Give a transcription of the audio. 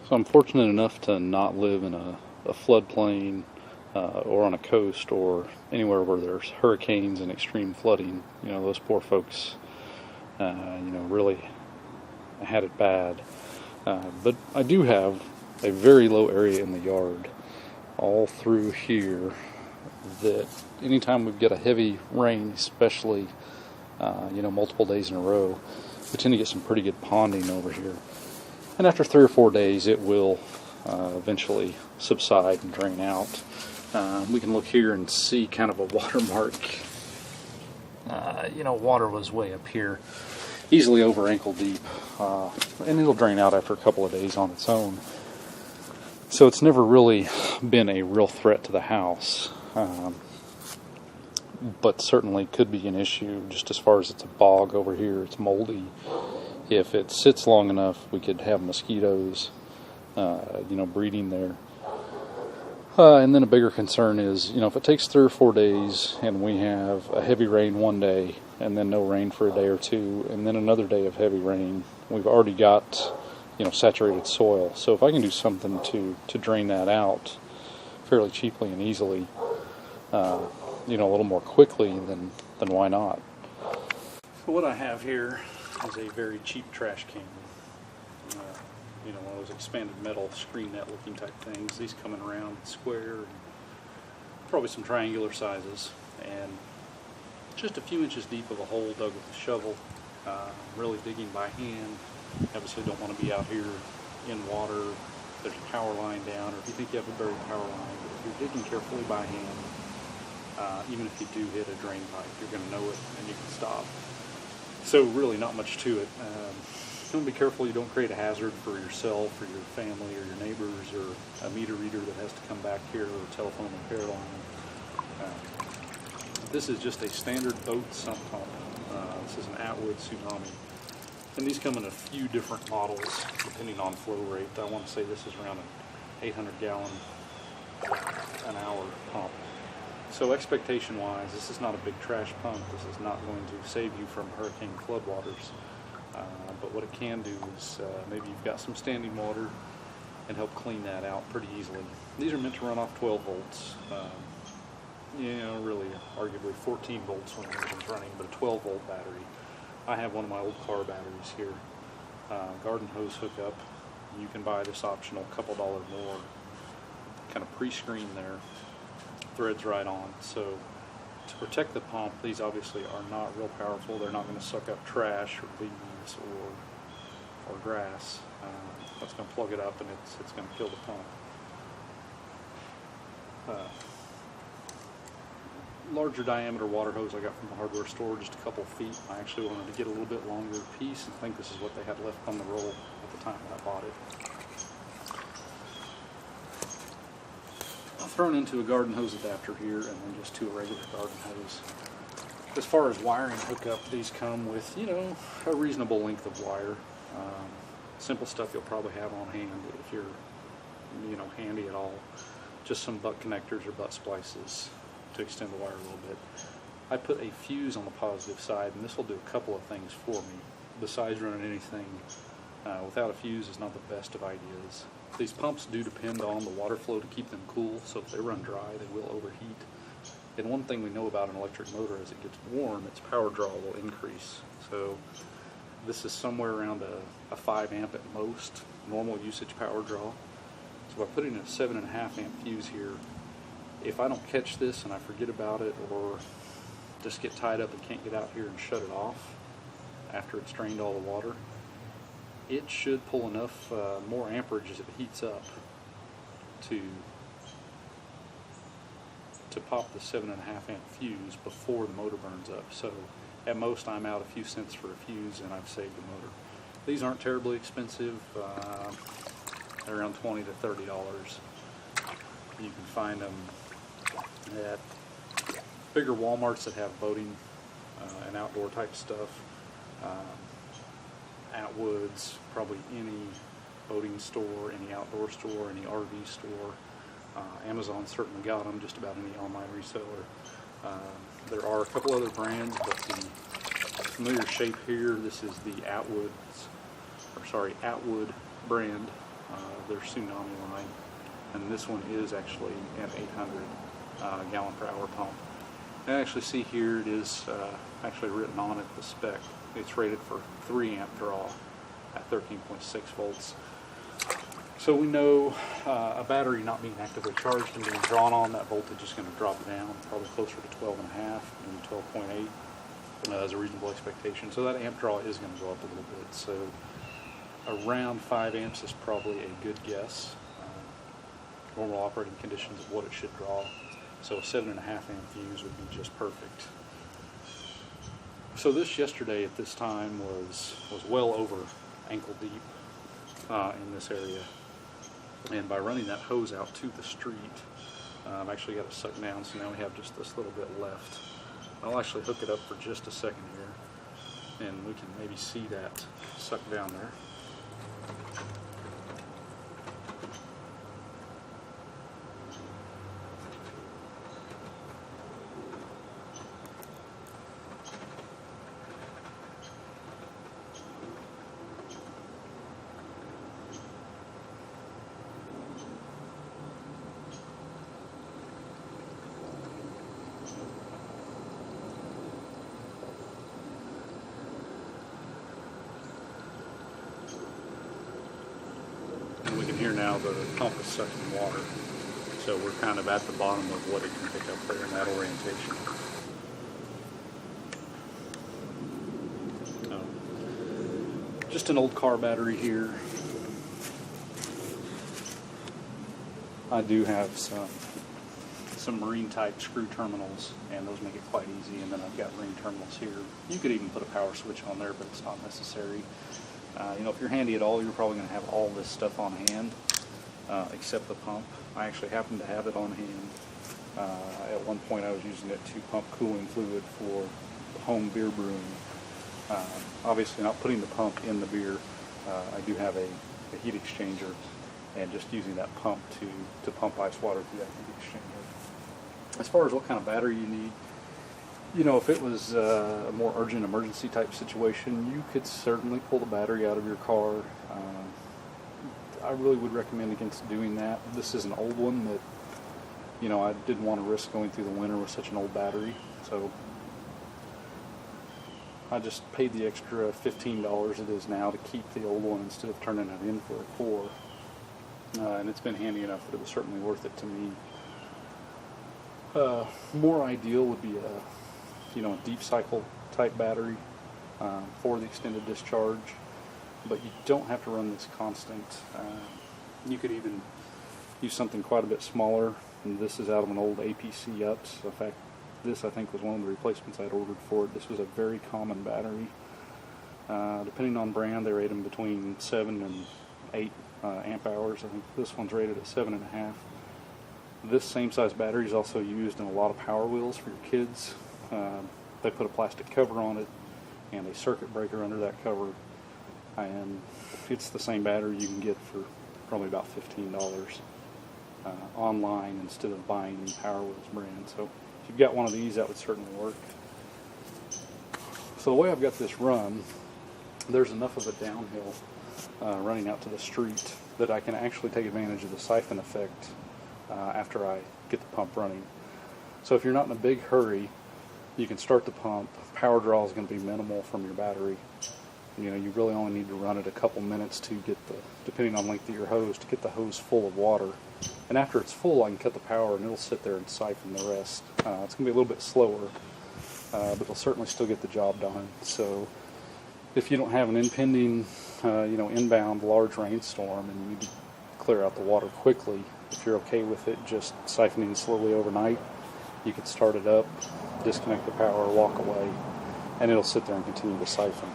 So I'm fortunate enough to not live in a floodplain or on a coast or anywhere where there's hurricanes and extreme flooding. You know, those poor folks, really had it bad. But I do have a very low area in the yard all through here that anytime we get a heavy rain, especially, multiple days in a row, we tend to get some pretty good ponding over here. And after 3 or 4 days, it will eventually subside and drain out. We can look here and see kind of a watermark. Water was way up here, easily over ankle deep, and it'll drain out after a couple of days on its own. So it's never really been a real threat to the house, but certainly could be an issue just as far as it's a bog over here. It's moldy. If it sits long enough, we could have mosquitoes, breeding there. And then a bigger concern is, if it takes 3 or 4 days and we have a heavy rain one day and then no rain for a day or two and then another day of heavy rain, we've already got, saturated soil. So if I can do something to drain that out fairly cheaply and easily, a little more quickly, then why not? So what I have here is a very cheap trash can. One of those expanded metal screen net looking type things. These come in round, square, and probably some triangular sizes, and just a few inches deep of a hole dug with a shovel. Really digging by hand. Obviously don't want to be out here in water. There's a power line down, or if you think you have a buried power line, but if you're digging carefully by hand, even if you do hit a drain pipe, you're going to know it and you can stop. So really not much to it. Don't be careful you don't create a hazard for yourself or your family or your neighbors or a meter reader that has to come back here or a telephone repair line. This is just a standard boat sump pump. This is an Atwood Tsunami. And these come in a few different models depending on flow rate. I want to say this is around an 800 gallon an hour pump. So expectation wise, this is not a big trash pump. This is not going to save you from hurricane floodwaters. But what it can do is maybe you've got some standing water and help clean that out pretty easily. These are meant to run off 12 volts. Really arguably 14 volts when the engine's running, but a 12 volt battery. I have one of my old car batteries here. Garden hose hookup. You can buy this optional couple $2 more. Kind of pre-screen there. Threads right on. So to protect the pump, these obviously are not real powerful. They're not going to suck up trash or leaves or grass. That's going to plug it up and it's going to kill the pump. Larger diameter water hose I got from the hardware store, just a couple feet. I actually wanted to get a little bit longer piece and think this is what they had left on the roll at the time when I bought it. I've thrown into a garden hose adapter here and then just to a regular garden hose. As far as wiring hookup, these come with, a reasonable length of wire. Simple stuff you'll probably have on hand if you're, handy at all. Just some butt connectors or butt splices to extend the wire a little bit. I put a fuse on the positive side, and this will do a couple of things for me. Besides running anything without a fuse is not the best of ideas. These pumps do depend on the water flow to keep them cool, so if they run dry, they will overheat. And one thing we know about an electric motor, as it gets warm, its power draw will increase. So this is somewhere around a 5 amp at most, normal usage power draw. So by putting a 7.5 amp fuse here, if I don't catch this and I forget about it or just get tied up and can't get out here and shut it off after it's drained all the water, it should pull enough more amperage as it heats up to pop the 7.5 amp fuse before the motor burns up. So at most I'm out a few cents for a fuse and I've saved the motor. These aren't terribly expensive. They're around $20 to $30. You can find them at bigger Walmarts that have boating and outdoor type stuff. Atwood's, probably any boating store, any outdoor store, any RV store. Amazon certainly got them, just about any online reseller. There are a couple other brands, but the familiar shape here, this is the Atwood brand. their tsunami line, and this one is actually an 800 gallon per hour pump. And I actually see here it is actually written on it, the spec. It's rated for 3 amp draw at 13.6 volts. So we know a battery not being actively charged and being drawn on, that voltage is going to drop down, probably closer to 12.5 and 12.8 is a reasonable expectation. So that amp draw is going to go up a little bit. So around 5 amps is probably a good guess. Normal operating conditions of what it should draw. So a 7.5 amp fuse would be just perfect. So this yesterday at this time was well over ankle deep in this area. And by running that hose out to the street, I've actually got it sucked down, so now we have just this little bit left. I'll actually hook it up for just a second here, and we can maybe see that sucked down there. And we can hear now the pump is sucking water. So we're kind of at the bottom of what it can pick up there in that orientation. Just an old car battery here. I do have some marine type screw terminals, and those make it quite easy. And then I've got ring terminals here. You could even put a power switch on there, but it's not necessary. You know, if you're handy at all, you're probably going to have all this stuff on hand, except the pump. I actually happen to have it on hand. At one point I was using it to pump cooling fluid for home beer brewing. Obviously not putting the pump in the beer. I do have a heat exchanger, and just using that pump to pump ice water through that heat exchanger. As far as what kind of battery you need, you know, if it was a more urgent emergency type situation, you could certainly pull the battery out of your car. I really would recommend against doing that. This is an old one that, you know, I didn't want to risk going through the winter with such an old battery, so I just paid the extra $15 it is now to keep the old one instead of turning it in for a core. And it's been handy enough that it was certainly worth it to me. More ideal would be a deep cycle type battery for the extended discharge, but you don't have to run this constant. You could even use something quite a bit smaller, and this is out of an old APC UPS. In fact, this I think was one of the replacements I'd ordered for it. This was a very common battery. Depending on brand, they rate them between 7 and 8 amp hours. I think this one's rated at 7.5. This same size battery is also used in a lot of Power Wheels for your kids. They put a plastic cover on it and a circuit breaker under that cover, and it's the same battery you can get for probably about $15 online instead of buying the Power Wheels brand. So if you've got one of these, that would certainly work. So the way I've got this run, there's enough of a downhill running out to the street that I can actually take advantage of the siphon effect after I get the pump running. So if you're not in a big hurry, you can start the pump. Power draw is going to be minimal from your battery. You know, you really only need to run it a couple minutes to get depending on length of your hose, to get the hose full of water. And after it's full, I can cut the power and it'll sit there and siphon the rest. It's going to be a little bit slower, but it'll certainly still get the job done. So if you don't have an impending, inbound large rainstorm and you need to clear out the water quickly, if you're okay with it just siphoning slowly overnight, you could start it up, disconnect the power, walk away, and it'll sit there and continue to siphon.